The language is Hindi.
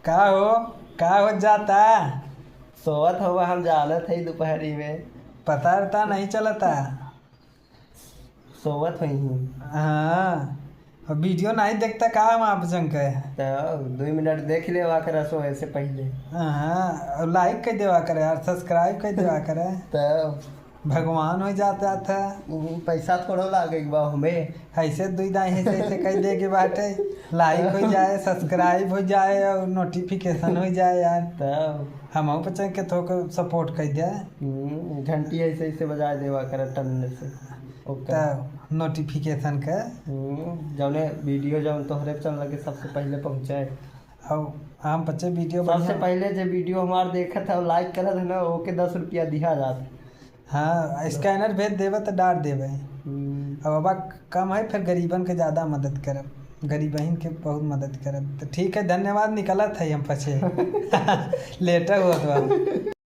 का हो का हो जाता। सोवत हुआ हम जानत है दोपहरी में। पता रहता नहीं चलता। सोवत हुई हूँ। हाँ और वीडियो नहीं देखता का हम आप संग के। तो 2 मिनट देख ले वाकर सोए से पहले। हाँ और लाइक कर देवा करे यार, सब्सक्राइब कर देवा करे। तो भगवान हो जाता था। पैसा थोड़ा लागे बा हमें। ऐसे दुई दाई ऐसे कह दे के बाटे लाइक हो जाए, सब्सक्राइब हो जाए और नोटिफिकेशन हो जाए यार। तो हम बच्चन के थोड़ा सपोर्ट कर दे। घंटी ऐसे ऐसे बजा देवा कर टन से ओके। तो नोटिफिकेशन के जौने वीडियो जौन तोहरे चैनल लगे सबसे पहले पहुँचाए। और हम बच्चे वीडियो सबसे पहले जो वीडियो हमार देखा था लाइक करत है ना ओके 10 रुपया दिया जाता। हाँ स्कैनर भेज देवे तो डाल देवे। अब बाबा कम है फिर गरीबन के ज़्यादा मदद करब, गरीबन के बहुत मदद करब। तो ठीक है, धन्यवाद। निकलत है हम पछे लेटर हुआ तो।